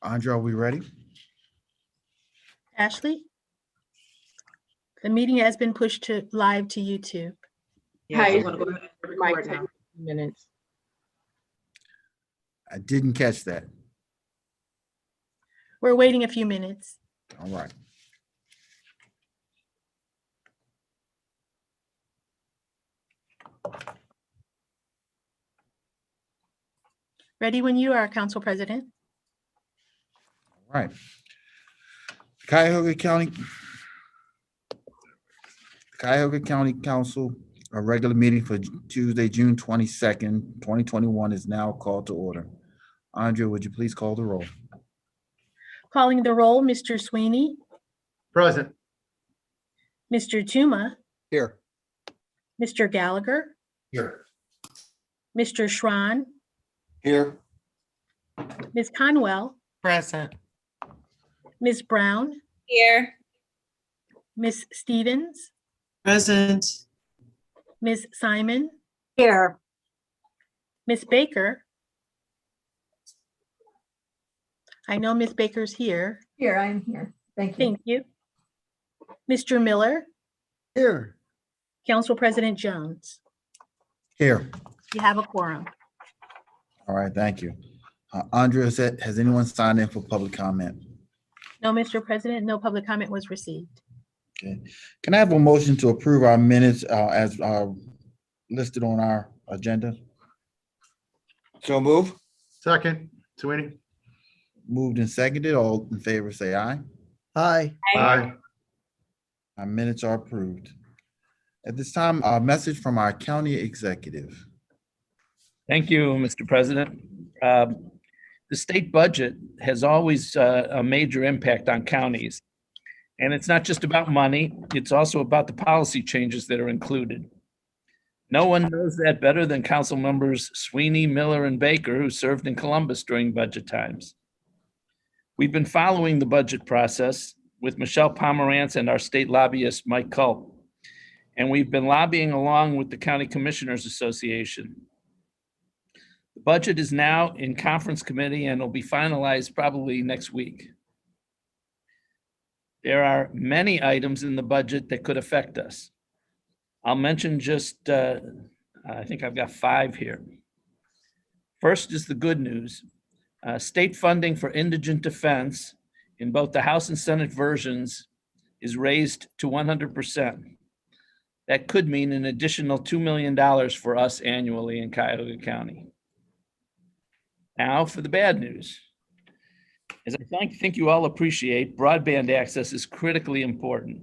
Andrea, are we ready? Ashley? The meeting has been pushed to live to YouTube. Yeah, Hi, I'm gonna go ahead and Mike, record now. minutes. I didn't catch that. We're waiting a few minutes. All right. Ready when you are, Council President. All right. Cuyahoga County Council, a regular meeting for Tuesday, June 22nd, 2021 is now called to order. Andrea, would you please call the roll? Calling the roll, Mr. Sweeney, Present. Mr. Tuma, Here. Mr. Gallagher, Here. Mr. Schron, Here. Ms. Conwell, Present. Ms. Brown, Here. Ms. Stevens, Present. Ms. Simon, Here. Ms. Baker. I know Ms. Baker's here. Here, I am here. Thank you. Thank you. Mr. Miller, Here. Council President Jones. Here. You have a quorum. All right, thank you. Andrea, has anyone signed in for public comment? No, Mr. President, no public comment was received. Okay. Can I have a motion to approve our minutes as listed on our agenda? So move. Second, Sweeney. Moved and seconded. All in favor, say aye. Aye. Aye. Our minutes are approved. At this time, a message from our county executive. Thank you, Mr. President. The state budget has always a major impact on counties. And it's not just about money, it's also about the policy changes that are included. No one knows that better than council members Sweeney, Miller, and Baker, who served in Columbus during budget times. We've been following the budget process with Michelle Pomerantz and our state lobbyist, Mike Culp. And we've been lobbying along with the County Commissioners Association. The budget is now in conference committee and will be finalized probably next week. There are many items in the budget that could affect us. I'll mention just, I think I've got 5 here. First is the good news. State funding for indigent defense in both the House and Senate versions is raised to 100%. That could mean an additional $2 million for us annually in Cuyahoga County. Now for the bad news. As I think you all appreciate, broadband access is critically important,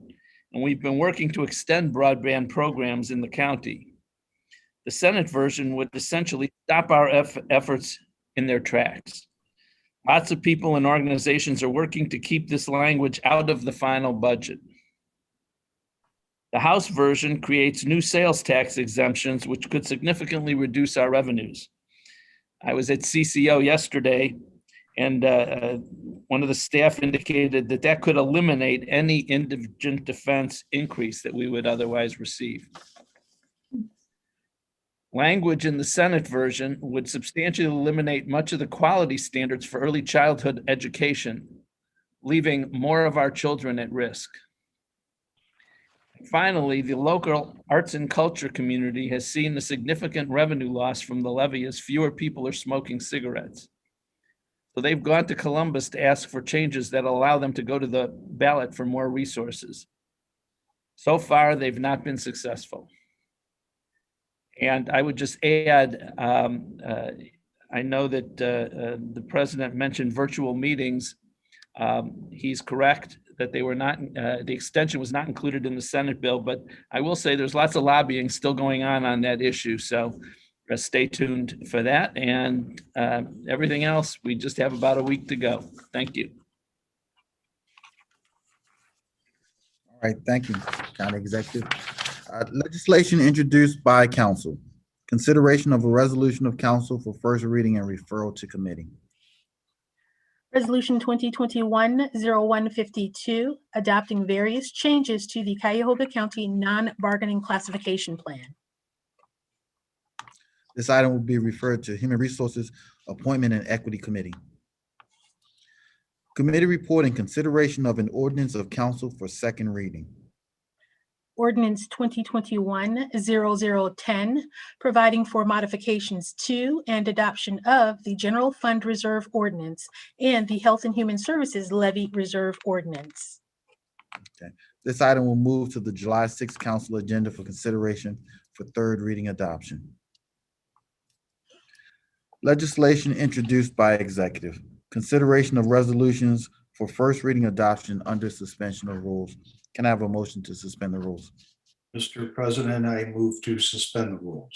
and we've been working to extend broadband programs in the county. The Senate version would essentially stop our efforts in their tracks. Lots of people and organizations are working to keep this language out of the final budget. The House version creates new sales tax exemptions, which could significantly reduce our revenues. I was at CCO yesterday, and one of the staff indicated that that could eliminate any indigent defense increase that we would otherwise receive. Language in the Senate version would substantially eliminate much of the quality standards for early childhood education, leaving more of our children at risk. Finally, the local arts and culture community has seen a significant revenue loss from the levy as fewer people are smoking cigarettes. So they've gone to Columbus to ask for changes that allow them to go to the ballot for more resources. So far, they've not been successful. And I would just add, I know that the president mentioned virtual meetings. He's correct that they were not, the extension was not included in the Senate bill, but I will say there's lots of lobbying still going on that issue. So stay tuned for that, and everything else, we just have about a week to go. Thank you. All right, thank you, County Executive. Legislation introduced by council. Consideration of a resolution of council for first reading and referral to committee. Resolution 2021-0152, adopting various changes to the Cuyahoga County non-bargaining classification plan. This item will be referred to Human Resources Appointment and Equity Committee. Committee report and consideration of an ordinance of council for second reading. Ordinance 2021-0010, providing for modifications to and adoption of the General Fund Reserve Ordinance and the Health and Human Services Levy Reserve Ordinance. This item will move to the July 6th council agenda for consideration for third reading adoption. Legislation introduced by executive. Consideration of resolutions for first reading adoption under suspension of rules. Can I have a motion to suspend the rules? Mr. President, I move to suspend the rules.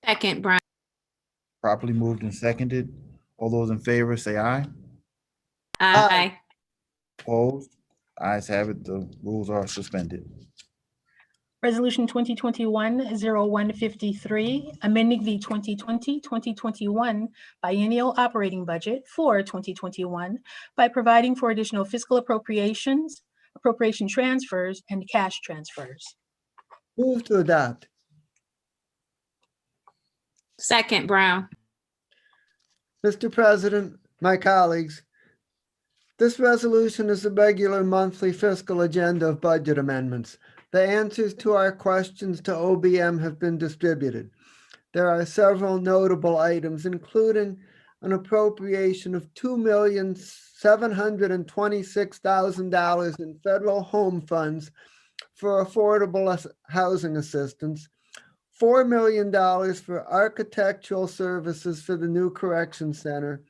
Second, Brown. Properly moved and seconded. All those in favor say aye. Aye. Opposed? Ayes have it. The rules are suspended. Resolution 2021-0153, amending the 2020-2021 biennial operating budget for 2021 by providing for additional fiscal appropriations, appropriation transfers, and cash transfers. Move to adopt. Second, Brown. Mr. President, my colleagues, this resolution is the regular monthly fiscal agenda of budget amendments. The answers to our questions to OBM have been distributed. There are several notable items, including an appropriation of $2,726,000 in federal home funds for affordable housing assistance, $4 million for architectural services for the new correction center,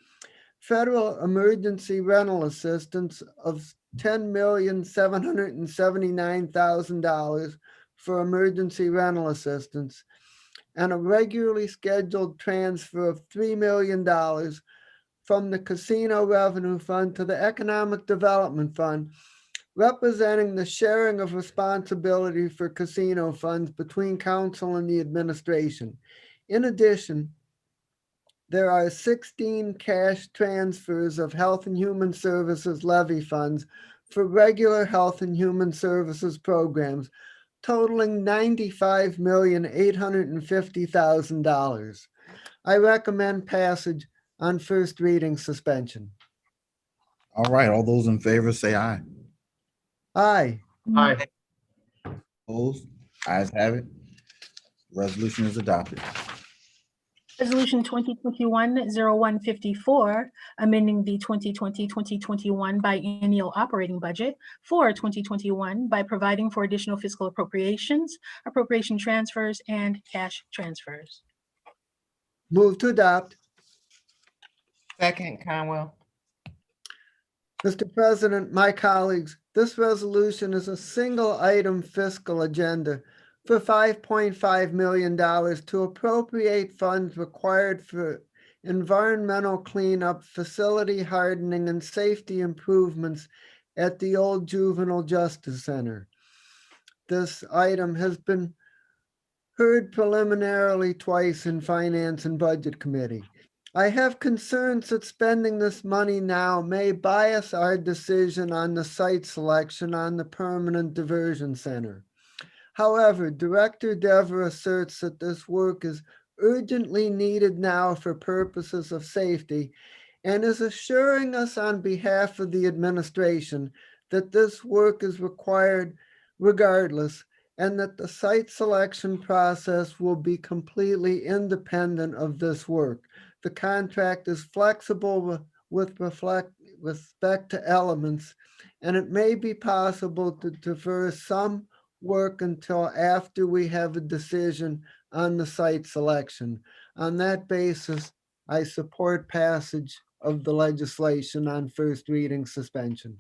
federal emergency rental assistance of $10,779,000 for emergency rental assistance, and a regularly scheduled transfer of $3 million from the Casino Revenue Fund to the Economic Development Fund, representing the sharing of responsibility for casino funds between council and the administration. In addition, there are 16 cash transfers of Health and Human Services levy funds for regular health and human services programs, totaling $95,850,000. I recommend passage on first reading suspension. All right, all those in favor say aye. Aye. Aye. Opposed? Ayes have it. Resolution is adopted. Resolution 2021-0154, amending the 2020-2021 biennial operating budget for 2021 by providing for additional fiscal appropriations, appropriation transfers, and cash transfers. Move to adopt. Second, Conwell. Mr. President, my colleagues, this resolution is a single item fiscal agenda for $5.5 million to appropriate funds required for environmental cleanup, facility hardening, and safety improvements at the old Juvenile Justice Center. This item has been heard preliminarily twice in Finance and Budget Committee. I have concerns that spending this money now may bias our decision on the site selection on the permanent diversion center. However, Director Dever asserts that this work is urgently needed now for purposes of safety and is assuring us on behalf of the administration that this work is required regardless and that the site selection process will be completely independent of this work. The contract is flexible with respect to elements, and it may be possible to defer some work until after we have a decision on the site selection. On that basis, I support passage of the legislation on first reading suspension.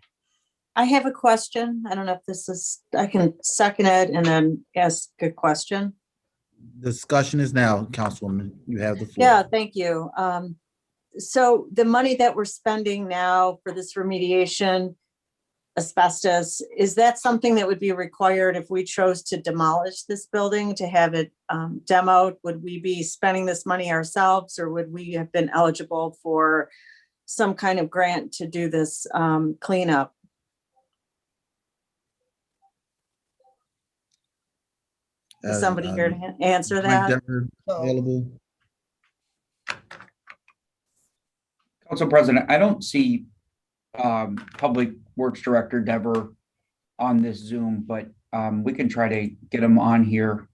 I have a question. I don't know if this is, I can second it and then ask a question. Discussion is now, Councilwoman. You have the floor. Yeah, thank you. So the money that we're spending now for this remediation, asbestos, is that something that would be required if we chose to demolish this building to have it demoed? Would we be spending this money ourselves, or would we have been eligible for some kind of grant to do this cleanup? Is somebody here to answer Mike that? Dever available? Council President, I don't see Public Works Director Dever on this Zoom, but we can try to get him on here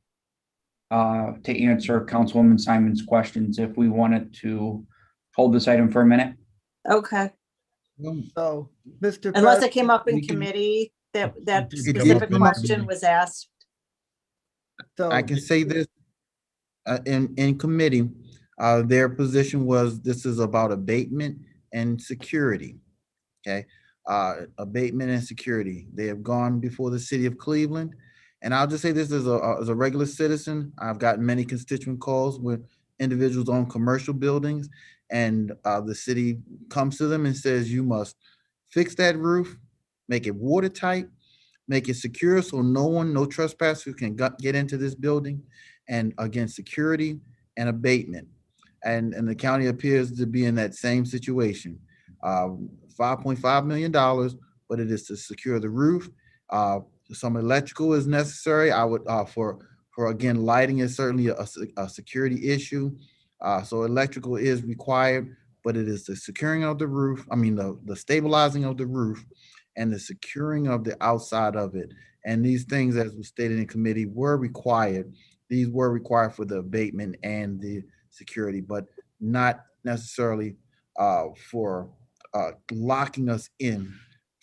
to answer Councilwoman Simon's questions if we wanted to hold this item for a minute. Okay, So, Mr. unless it came up in we can- committee, that we can specific do it. question was asked. So, I can say this, in committee, their position was this is about abatement and security. Okay, abatement and security. They have gone before the city of Cleveland. And I'll just say this as a regular citizen, I've gotten many constituent calls with individuals on commercial buildings. And the city comes to them and says, you must fix that roof, make it watertight, make it secure so no trespassers can get into this building. And again, security and abatement. And the county appears to be in that same situation. $5.5 million, but it is to secure the roof. Some electrical is necessary. I would, for again, lighting is certainly a security issue. So electrical is required, but it is the securing of the roof. I mean, the stabilizing of the roof and the securing of the outside of it. And these things, as was stated in committee, were required. These were required for the abatement and the security, but not necessarily for locking us in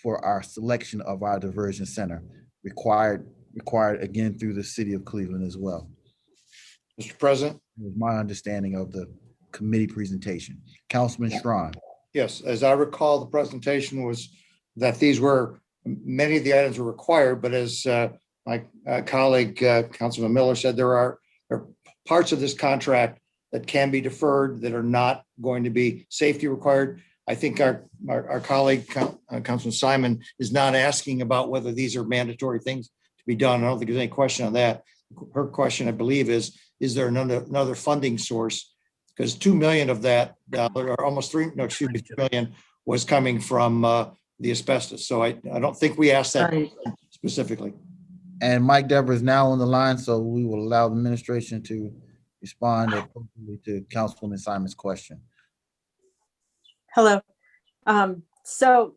for our selection of our diversion center. Required again through the city of Cleveland as well. Mr. President? Was my understanding of the committee presentation. Councilman Strawn. Yes, as I recall, the presentation was that many of the items were required, but as my colleague, Councilman Miller said, there are parts of this contract that can be deferred that are not going to be safety required. I think our colleague, Councilman Simon, is not asking about whether these are mandatory things to be done. I don't think there's any question on that. Her question, I believe, is there another funding source? Because 2 million of that, or almost 3 million was coming from the asbestos. So I don't think we asked that Right. specifically. And Mike Dever is now on the line, so we will allow the administration to respond appropriately to Councilwoman Simon's question. Hello. So,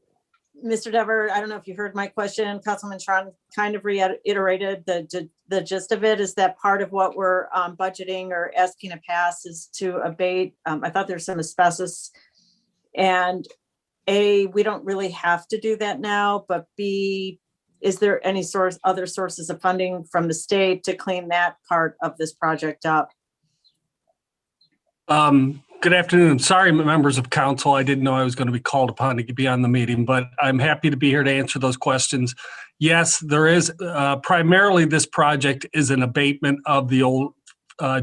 Mr. Dever, I don't know if you heard my question. Councilman Tron kind of reiterated the gist of it is that part of what we're budgeting or asking to pass is to abate. I thought there's some asbestos. And A, we don't really have to do that now, but B, is there any other sources of funding from the state to clean that part of this project up? Good afternoon. Sorry, members of council. I didn't know I was going to be called upon to be on the meeting, but I'm happy to be here to answer those questions. Yes, there is primarily this project is an abatement of the old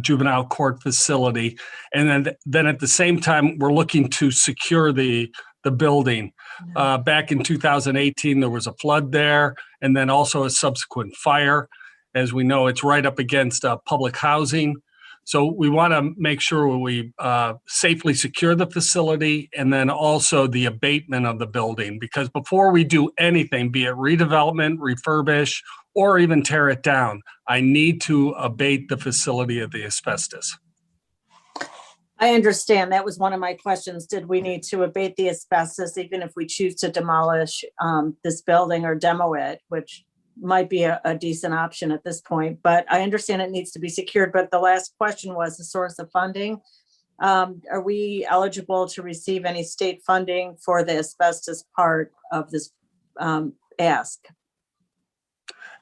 juvenile court facility. And then at the same time, we're looking to secure the building. Back in 2018, there was a flood there and then also a subsequent fire. As we know, it's right up against public housing. So we want to make sure we safely secure the facility and then also the abatement of the building, because before we do anything, be it redevelopment, refurbish, or even tear it down, I need to abate the facility of the asbestos. I understand. That was one of my questions. Did we need to abate the asbestos even if we choose to demolish this building or demo it, which might be a decent option at this point, but I understand it needs to be secured. But the last question was the source of funding. Are we eligible to receive any state funding for the asbestos part of this ask?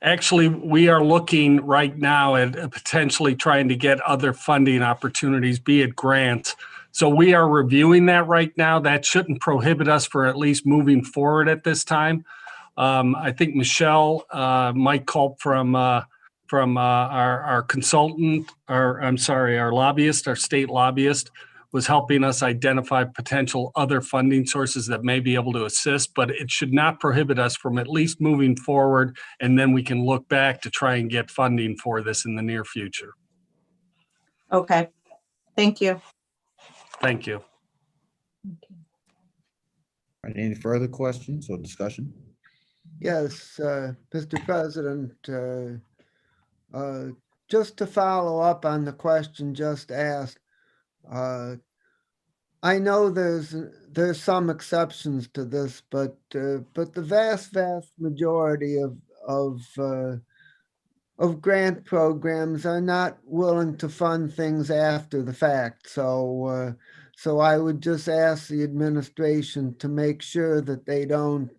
Actually, we are looking right now at potentially trying to get other funding opportunities, be it grants. So we are reviewing that right now. That shouldn't prohibit us for at least moving forward at this time. I think Michelle, Mike Culp from our consultant, our lobbyist, our state lobbyist, was helping us identify potential other funding sources that may be able to assist, but it should not prohibit us from at least moving forward, and then we can look back to try and get funding for this in the near future. Okay, thank you. Thank you. Right, any further questions or discussion? Yes, Mr. President, just to follow up on the question just asked, I know there's some exceptions to this, but the vast majority of grant programs are not willing to fund things after the fact. So I would just ask the administration to make sure that they don't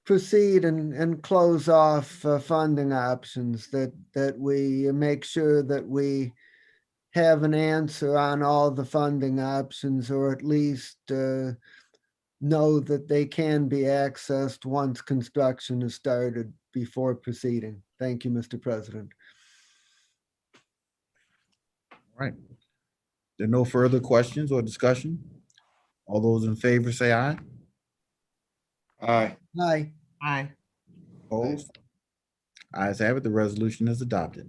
proceed and close off funding options, that we make sure that we have an answer on all the funding options, or at least know that they can be accessed once construction is started before proceeding. Thank you, Mr. President. Right. There are no further questions or discussion? All those in favor say aye. Aye. Aye. Aye. Opposed? Ayes have it, the resolution is adopted.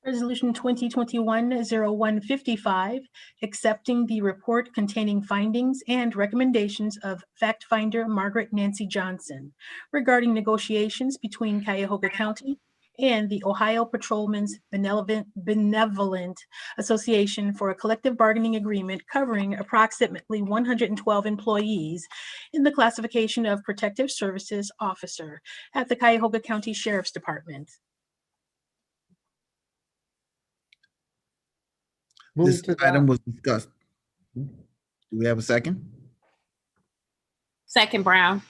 Resolution 2021-0155, accepting the report containing findings and recommendations of fact finder Margaret Nancy Johnson regarding negotiations between Cuyahoga County and the Ohio Patrolmen's Benevolent Association for a collective bargaining agreement covering approximately 112 employees in the classification of Protective Services Officer at the Cuyahoga County Sheriff's Department. This Move to item adopt. was discussed. Do we have a second? Second, Brown.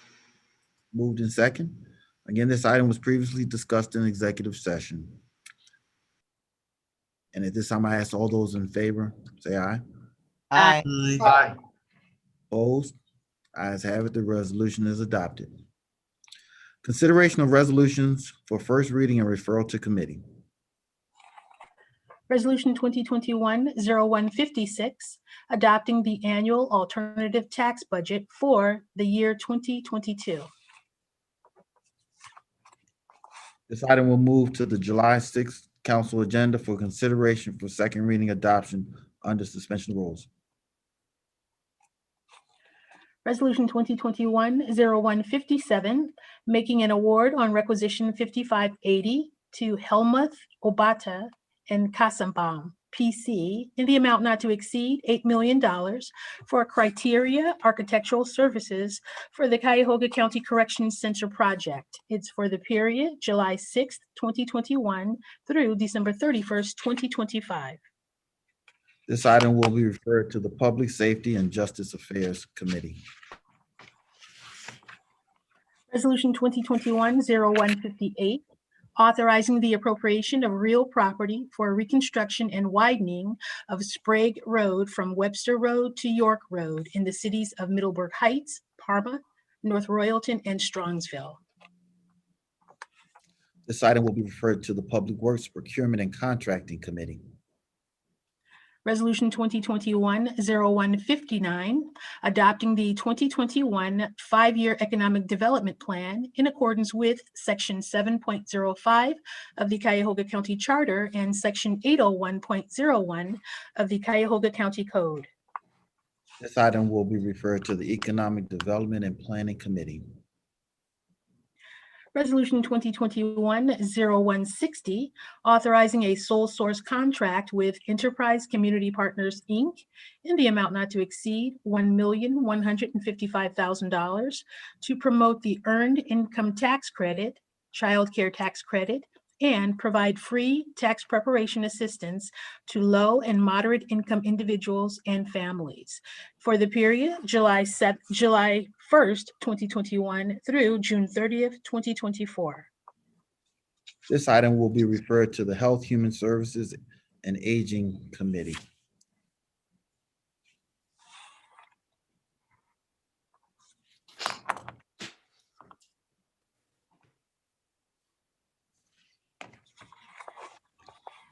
Moved in second. Again, this item was previously discussed in executive session. And at this time, I ask all those in favor, say aye. Aye. Aye. Opposed? Ayes have it, the resolution is adopted. Consideration of resolutions for first reading and referral to committee. Resolution 2021-0156, adopting the annual alternative tax budget for the year 2022. This item will move to the July 6th council agenda for consideration for second reading adoption under suspension of rules. Resolution 2021-0157, making an award on requisition 5580 to Helmuth Obata and Kasambam, PC, in the amount not to exceed $8 million for Criteria Architectural Services for the Cuyahoga County Corrections Center project. It's for the period July 6th, 2021 through December 31st, 2025. This item will be referred to the Public Safety and Justice Affairs Committee. Resolution 2021-0158, authorizing the appropriation of real property for reconstruction and widening of Sprague Road from Webster Road to York Road in the cities of Middleburg Heights, Parma, North Royalton, and Strongsville. This item will be referred to the Public Works Procurement and Contracting Committee. Resolution 2021-0159, adopting the 2021 5-year economic development plan in accordance with Section 7.05 of the Cuyahoga County Charter and Section 801.01 of the Cuyahoga County Code. This item will be referred to the Economic Development and Planning Committee. Resolution 2021-0160, authorizing a sole source contract with Enterprise Community Partners, Inc. in the amount not to exceed $1,155,000 to promote the Earned Income Tax Credit, Child Care Tax Credit, and provide free tax preparation assistance to low and moderate income individuals and families for the period July 1st, 2021 through June 30th, 2024. This item will be referred to the Health, Human Services, and Aging Committee.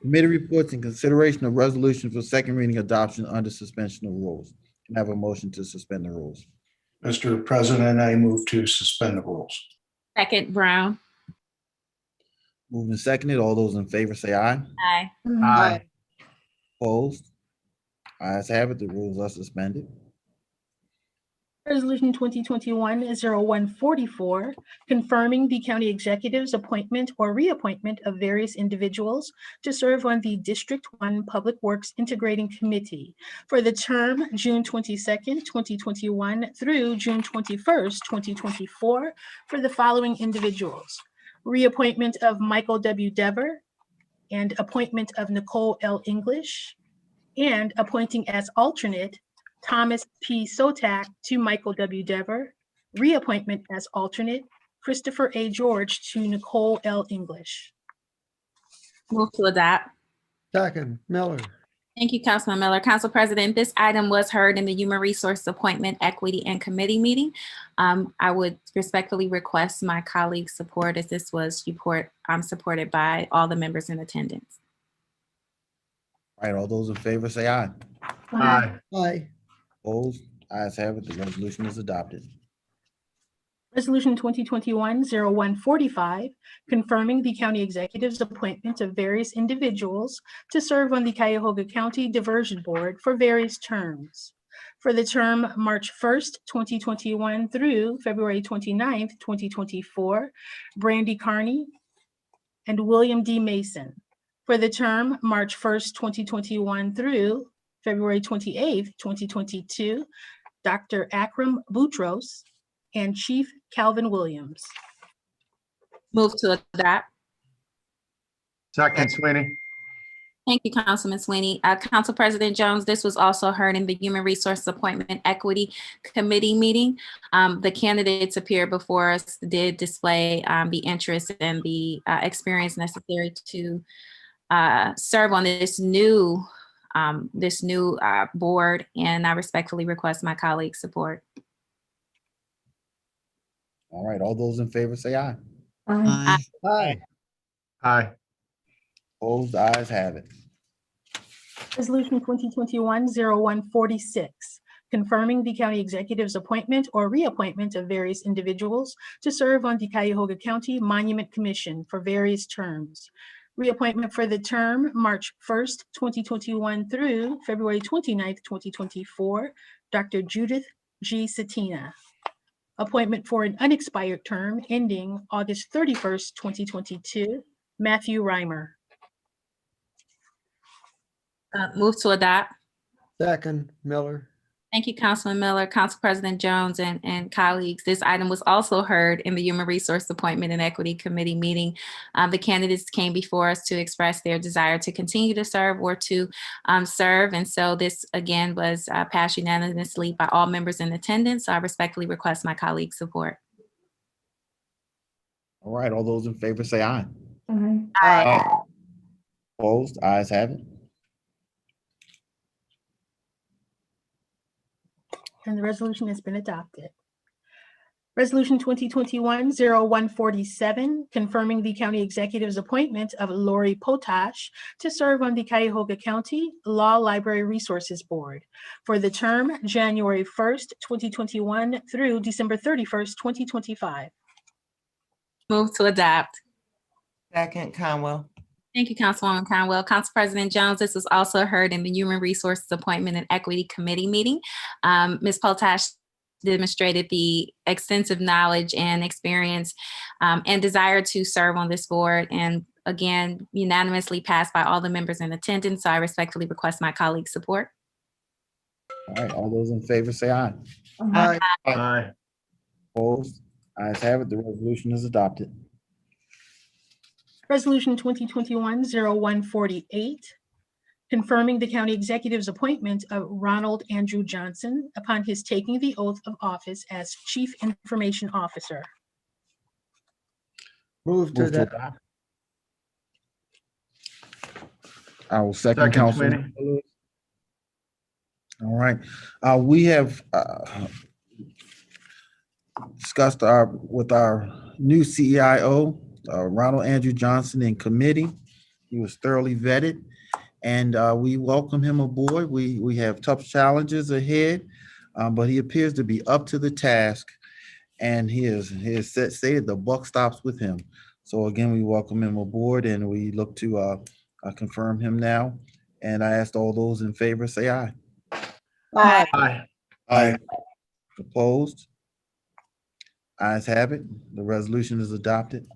Committee reports and consideration of resolution for second reading adoption under suspension of rules. Can I have a motion to suspend the rules? Mr. President, I move to suspend the rules. Second, Brown. Moved and seconded. All those in favor say aye. Aye. Aye. Opposed? Ayes have it, the rules are suspended. Resolution 2021-0144, confirming the county executive's appointment or reappointment of various individuals to serve on the District 1 Public Works Integrating Committee for the term June 22nd, 2021 through June 21st, 2024 for the following individuals. Reappointment of Michael W. Dever and appointment of Nicole L. English, and appointing as alternate Thomas P. Sotak to Michael W. Dever, reappointment as alternate Christopher A. George to Nicole L. English. Move to adopt. Second, Miller. Thank you, Councilman Miller. Council President, this item was heard in the Human Resource Appointment, Equity, and Committee meeting. I would respectfully request my colleagues' support as this was supported by all the members in attendance. All right, all those in favor say aye. Aye. Aye. Opposed? Ayes have it, the resolution is adopted. Resolution 2021-0145, confirming the county executive's appointment of various individuals to serve on the Cuyahoga County Diversion Board for various terms. For the term March 1st, 2021 through February 29th, 2024, Brandy Carney and William D. Mason. For the term March 1st, 2021 through February 28th, 2022, Dr. Akram Boutros and Chief Calvin Williams. Move to adopt. Second, Sweeney. Thank you, Councilman Sweeney. Council President Jones, this was also heard in the Human Resource Appointment Equity Committee meeting. The candidates appeared before us, did display the interest and the experience necessary to serve on this new board, and I respectfully request my colleagues' support. All right, all those in favor say aye. Aye. Aye. Opposed? Ayes have it. Resolution 2021-0146, confirming the county executive's appointment or reappointment of various individuals to serve on the Cuyahoga County Monument Commission for various terms. Reappointment for the term March 1st, 2021 through February 29th, 2024, Dr. Judith G. Satina. Appointment for an unexpired term ending August 31st, 2022, Matthew Reimer. Move to adopt. Second, Miller. Thank you, Councilman Miller. Council President Jones and colleagues, this item was also heard in the Human Resource Appointment and Equity Committee meeting. The candidates came before us to express their desire to continue to serve or to serve. And so this again was passed unanimously by all members in attendance. So I respectfully request my colleagues' support. All right, all those in favor say aye. Aye. Opposed? Ayes have it. And the resolution has been adopted. Resolution 2021-0147, confirming the county executive's appointment of Lori Potash to serve on the Cuyahoga County Law Library Resources Board for the term January 1st, 2021 through December 31st, 2025. Move to adopt. Second, Conwell. Thank you, Councilwoman Conwell. Council President Jones, this was also heard in the Human Resources Appointment and Equity Committee meeting. Ms. Potash demonstrated the extensive knowledge and experience and desire to serve on this board, and again, unanimously passed by all the members in attendance. So I respectfully request my colleagues' support. All right, all those in favor say aye. Aye. Aye. Opposed? Ayes have it, the resolution is adopted. Resolution 2021-0148, confirming the county executive's appointment of Ronald Andrew Johnson upon his taking the oath of office as Chief Information Officer. Move to Move to adopt. adopt. I will second Second, Councilman Sweeney. Miller. All right, we have discussed with our new CEIO, Ronald Andrew Johnson, in committee. He was thoroughly vetted, and we welcome him aboard. We have tough challenges ahead, but he appears to be up to the task, and he has stated the buck stops with him. So again, we welcome him aboard, and we look to confirm him now. And I asked all those in favor, say aye. Aye. Aye. Opposed? Ayes have it. The resolution is adopted.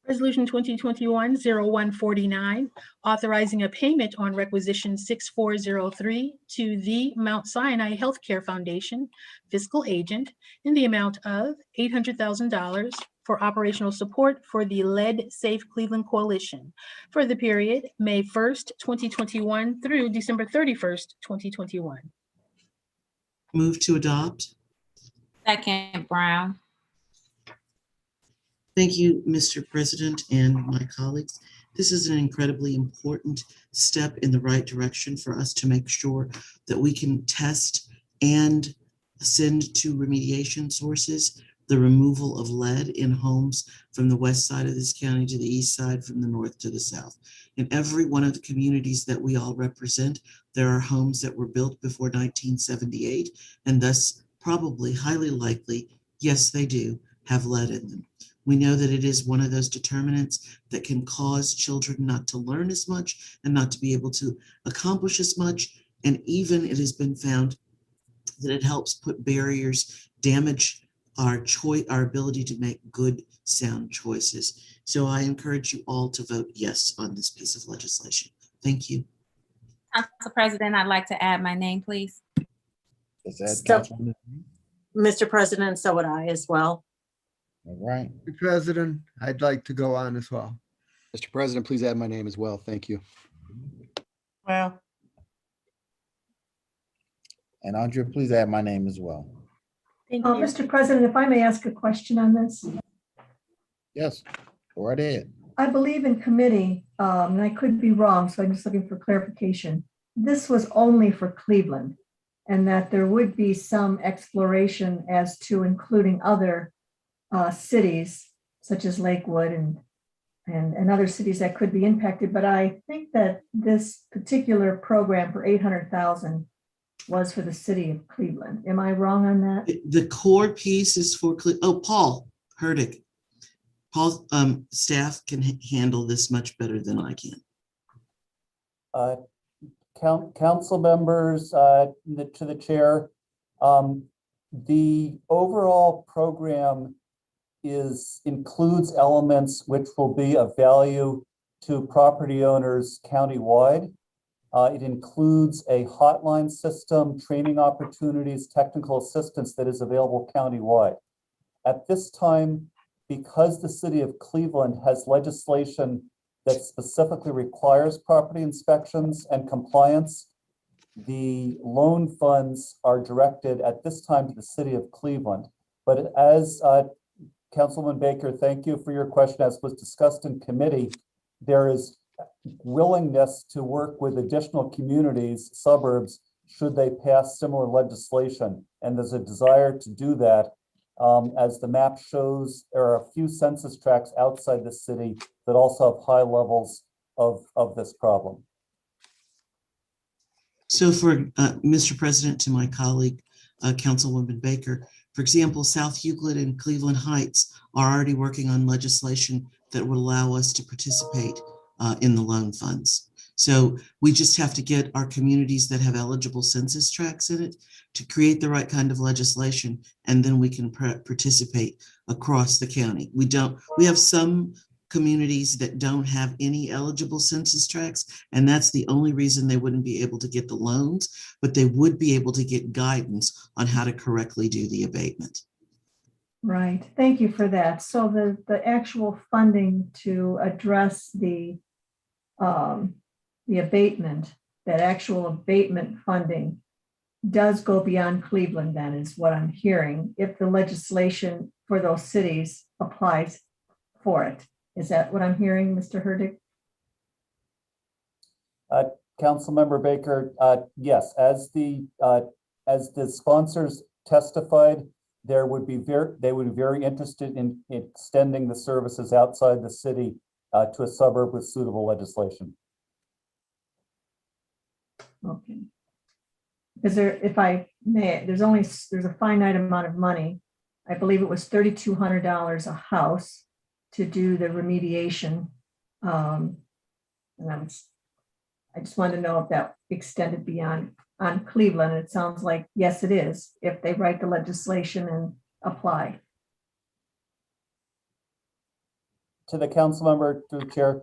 Resolution 2021-0149, authorizing a payment on requisition 6403 to the Mount Sinai Healthcare Foundation fiscal agent in the amount of $800,000 for operational support for the Lead Safe Cleveland Coalition for the period May 1st, 2021 through December 31st, 2021. Move to adopt. Second, Brown. Thank you, Mr. President and my colleagues. This is an incredibly important step in the right direction for us to make sure that we can test and send to remediation sources the removal of lead in homes from the west side of this county to the east side, from the north to the south. In every one of the communities that we all represent, there are homes that were built before 1978, and thus probably highly likely, yes, they do have lead in them. We know that it is one of those determinants that can cause children not to learn as much and not to be able to accomplish as much. And even it has been found that it helps put barriers, damage our ability to make good, sound choices. So I encourage you all to vote yes on this piece of legislation. Thank you. Council President, I'd like to add my name, please. Is that So- Councilwoman? Mr. President, so would I as well. All right. Mr. President, I'd like to go on as well. Mr. President, please add my name as well. Thank you. Well, And Andrea, please add my name as well. Thank you. Mr. President, if I may ask a question on this, Yes, go right ahead. I believe in committee, and I could be wrong, so I'm just looking for clarification. This was only for Cleveland, and that there would be some exploration as to including other cities such as Lakewood and other cities that could be impacted. But I think that this particular program for 800,000 was for the city of Cleveland. Am I wrong on that? The core piece is for, Paul Herdick. Paul, staff can handle this much better than I can. Council members, to the chair, the overall program includes elements which will be of value to property owners countywide. It includes a hotline system, training opportunities, technical assistance that is available countywide. At this time, because the city of Cleveland has legislation that specifically requires property inspections and compliance, the loan funds are directed at this time to the city of Cleveland. But as Councilman Baker, thank you for your question. As was discussed in committee, there is willingness to work with additional communities, suburbs, should they pass similar legislation. And there's a desire to do that. As the map shows, there are a few census tracts outside the city that also have high levels of this problem. So for Mr. President, to my colleague, Councilwoman Baker, for example, South Euclid and Cleveland Heights are already working on legislation that would allow us to participate in the loan funds. So we just have to get our communities that have eligible census tracts in it to create the right kind of legislation, and then we can participate across the county. We have some communities that don't have any eligible census tracts, and that's the only reason they wouldn't be able to get the loans, but they would be able to get guidance on how to correctly do the abatement. Right, thank you for that. So the actual funding to address the abatement, that actual abatement funding does go beyond Cleveland then, is what I'm hearing, if the legislation for those cities applies for it. Is that what I'm hearing, Mr. Herdick? Councilmember Baker, yes, as the sponsors testified, they would be very interested in extending the services outside the city to a suburb with suitable legislation. Okay. Because if I may, there's a finite amount of money. I believe it was $3,200 a house to do the remediation. And I just wanted to know if that extended beyond on Cleveland. It sounds like, yes, it is, if they write the legislation and apply. To the council member, through the chair,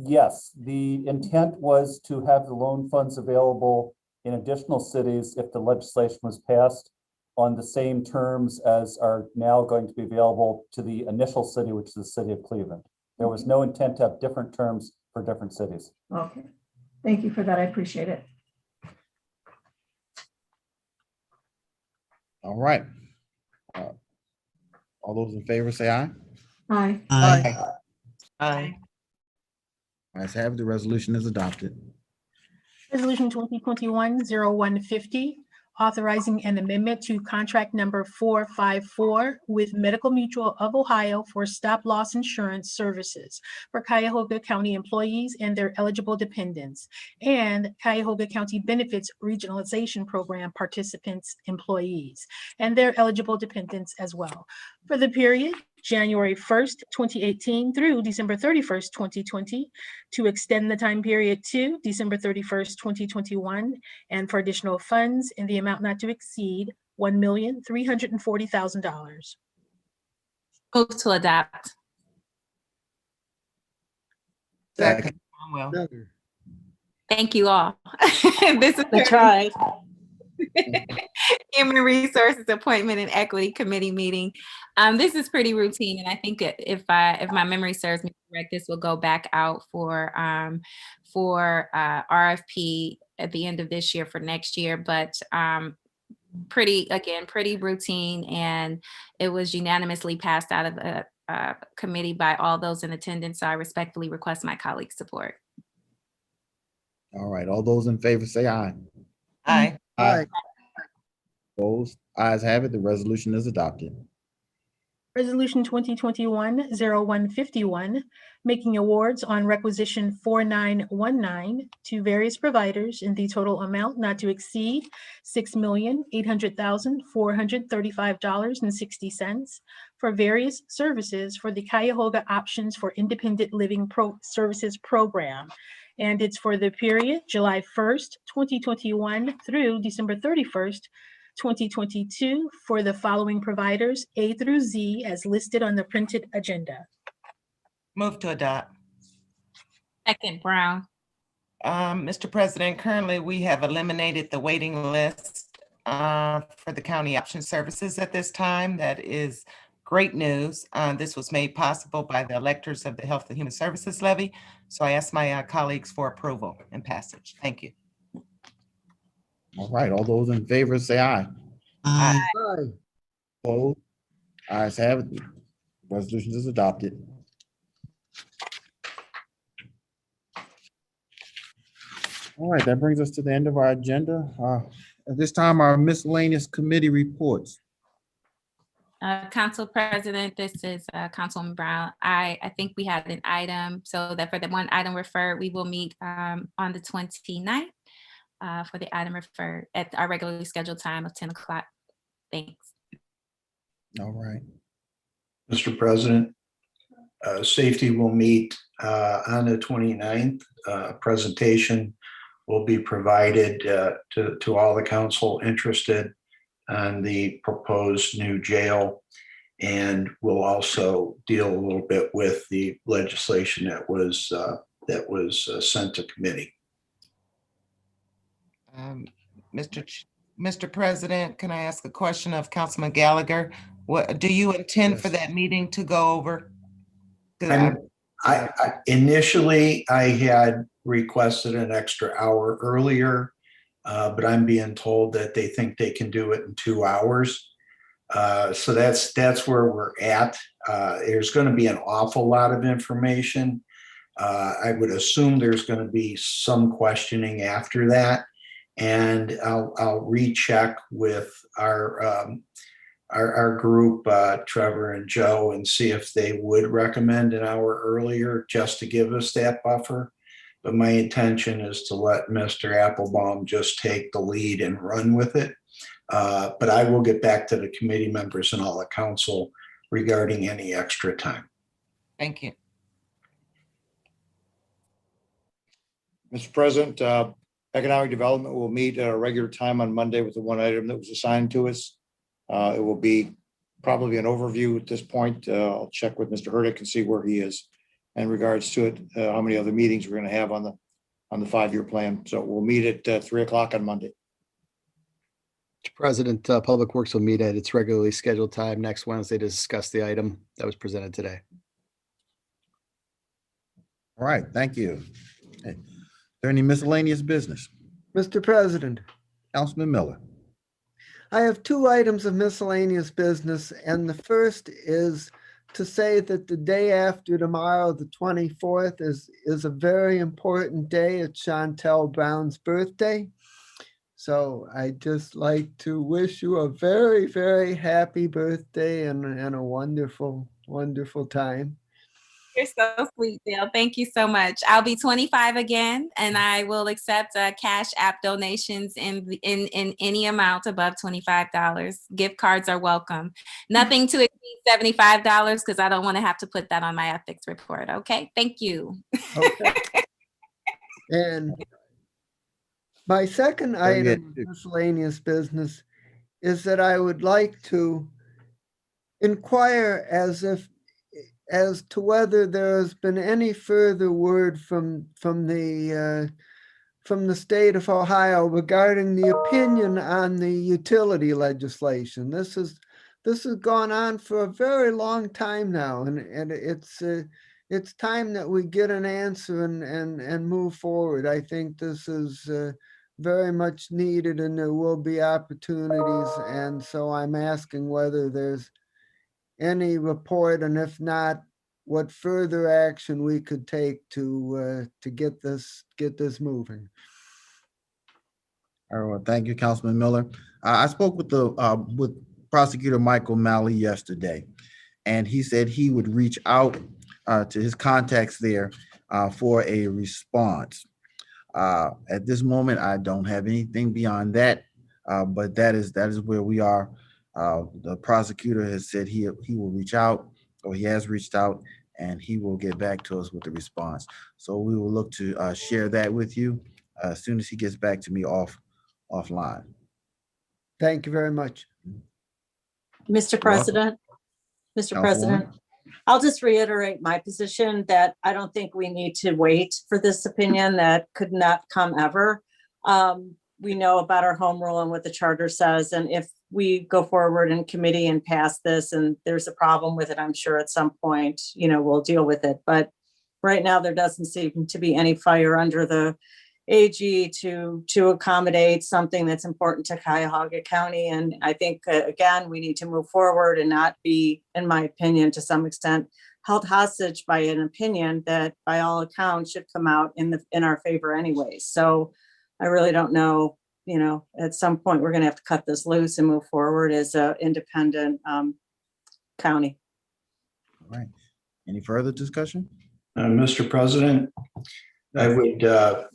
yes, the intent was to have the loan funds available in additional cities if the legislation was passed on the same terms as are now going to be available to the initial city, which is the city of Cleveland. There was no intent to have different terms for different cities. Okay. Thank you for that. I appreciate it. All right. All those in favor say aye. Aye. Aye. Aye. Ayes have it, the resolution is adopted. Resolution 2021-0150, authorizing an amendment to contract number 454 with Medical Mutual of Ohio for stop-loss insurance services for Cuyahoga County employees and their eligible dependents, and Cuyahoga County Benefits Regionalization Program participants' employees, and their eligible dependents as well, for the period January 1st, 2018 through December 31st, 2020, to extend the time period to December 31st, 2021, and for additional funds in the amount not to exceed $1,340,000. Move to adopt. Second, Conwell. Another. Thank you all. This is I tried. Human Resources Appointment and Equity Committee meeting. This is pretty routine, and I think that if my memory serves me correct, this will go back out for RFP at the end of this year for next year. But pretty routine, and it was unanimously passed out of the committee by all those in attendance. So I respectfully request my colleagues' support. All right, all those in favor say aye. Aye. Aye. Opposed? Ayes have it, the resolution is adopted. Resolution 2021-0151, making awards on requisition 4919 to various providers in the total amount not to exceed $6,800,435.60 for various services for the Cuyahoga Options for Independent Living Services Program. And it's for the period July 1st, 2021 through December 31st, 2022 for the following providers, A through Z, as listed on the printed agenda. Move to adopt. Second, Brown. Mr. President, currently we have eliminated the waiting list for the county option services at this time. That is great news. This was made possible by the electors of the Health and Human Services Levy. So I ask my colleagues for approval and passage. Thank you. All right, all those in favor say aye. Aye. Aye. Opposed? Ayes have it, the resolution is adopted. All right, that brings us to the end of our agenda. At this time, our miscellaneous committee reports. Council President, this is Councilwoman Brown. I think we had an item, so that for the one item referred, we will meet on the 29th for the item referred at our regularly scheduled time of 10 o'clock. Thanks. All right. Mr. President, safety will meet on the 29th. Presentation will be provided to all the council interested on the proposed new jail. And we'll also deal a little bit with the legislation that was sent to committee. Mr. President, can I ask a question of Councilman Gallagher? What do you intend for Yes. that meeting to go over? 'Cause Initially, I had requested an extra hour earlier, but I'm being told that they think they can do it in 2 hours. So that's where we're at. There's going to be an awful lot of information. I would assume there's going to be some questioning after that. And I'll recheck with our group, Trevor and Joe, and see if they would recommend an hour earlier just to give us that buffer. But my intention is to let Mr. Applebaum just take the lead and run with it. But I will get back to the committee members and all the council regarding any extra time. Thank you. Mr. President, Economic Development will meet at a regular time on Monday with the one item that was assigned to us. It will be probably an overview at this point. I'll check with Mr. Hurdick and see where he is in regards to it, how many other meetings we're going to have on the 5-year plan. So we'll meet at 3 o'clock on Monday. Mr. President, Public Works will meet at its regularly scheduled time next Wednesday to discuss the item that was presented today. All right, thank you. Okay. Is there any miscellaneous business? Mr. President, Councilman Miller. I have 2 items of miscellaneous business, and the first is to say that the day after tomorrow, the 24th, is a very important day. It's Chantel Brown's birthday. So I'd just like to wish you a very, very happy birthday and a wonderful, wonderful time. You're so sweet, Dale. Thank you so much. I'll be 25 again, and I will accept Cash App donations in any amount above $25. Gift cards are welcome. Nothing to exceed $75 because I don't want to have to put that on my ethics report. Okay, thank you. Okay. And my second item of miscellaneous business is that I would like to inquire as to whether there has been any further word from the state of Ohio regarding the opinion on the utility legislation. This has gone on for a very long time now, and it's time that we get an answer and move forward. I think this is very much needed, and there will be opportunities. And so I'm asking whether there's any report, and if not, what further action we could take to get this moving. All right, well, thank you, Councilman Miller. I spoke with with Prosecutor Michael Malley yesterday, and he said he would reach out to his contacts there for a response. At this moment, I don't have anything beyond that, but that is where we are. The prosecutor has said he will reach out, or he has reached out, and he will get back to us with the response. So we will look to share that with you as soon as he gets back to me offline. Thank you very much. Mr. President, Mr. President, I'll just reiterate my position that I don't think we need to wait for this opinion that could not come ever. We know about our home rule and what the charter says, and if we go forward in committee and pass this and there's a problem with it, I'm sure at some point, we'll deal with it. But right now, there doesn't seem to be any fire under the AG to accommodate something that's important to Cuyahoga County. And I think, again, we need to move forward and not be, in my opinion, to some extent, held hostage by an opinion that by all accounts should come out in our favor anyway. So I really don't know, at some point, we're going to have to cut this loose and move forward as an independent county. All right. Any further discussion? Mr. President, I would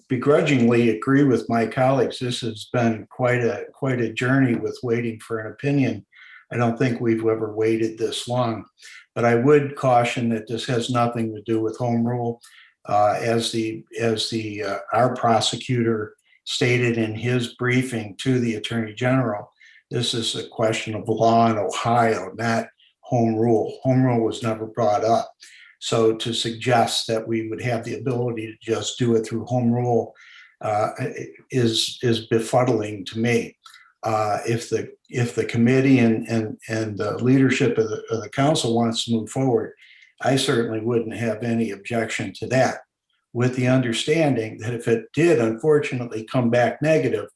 begrudgingly agree with my colleagues. This has been quite a journey with waiting for an opinion. I don't think we've ever waited this long, but I would caution that this has nothing to do with home rule. As our prosecutor stated in his briefing to the Attorney General, this is a question of law in Ohio, not home rule. Home rule was never brought up. So to suggest that we would have the ability to just do it through home rule is befuddling to me. If the committee and the leadership of the council wants to move forward, I certainly wouldn't have any objection to that, with the understanding that if it did unfortunately come back negative,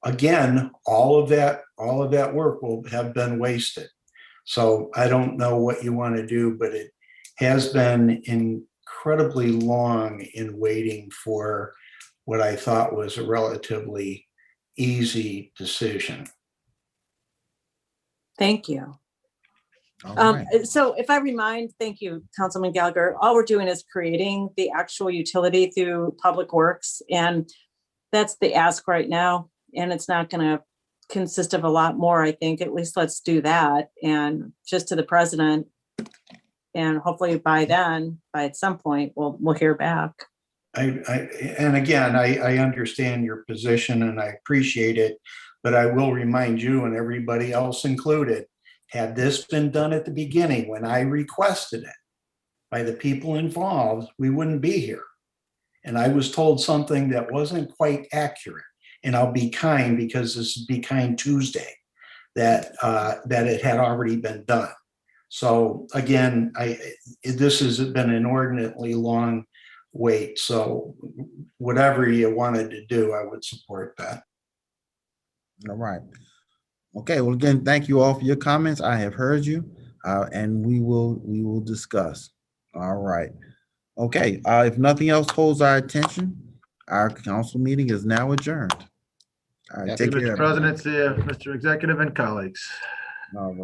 again, all of that work will have been wasted. So I don't know what you want to do, but it has been incredibly long in waiting for what I thought was a relatively easy decision. Thank you. Right. So if I remind, thank you, Councilman Gallagher, all we're doing is creating the actual utility through Public Works, and that's the ask right now. And it's not going to consist of a lot more, I think. At least let's do that. And just to the president, and hopefully by then, by at some point, we'll hear back. And again, I understand your position and I appreciate it, but I will remind you and everybody else included, had this been done at the beginning when I requested it by the people involved, we wouldn't be here. And I was told something that wasn't quite accurate. And I'll be kind because this is Be Kind Tuesday, that it had already been done. So again, this has been an inordinately long wait. So whatever you wanted to do, I would support that. All right. Okay, well, again, thank you all for your comments. I have heard you, and we will discuss. All right. Okay, if nothing else holds our attention, our council meeting is now adjourned. All right, take care. Mr. President, Mr. Executive and colleagues. All right.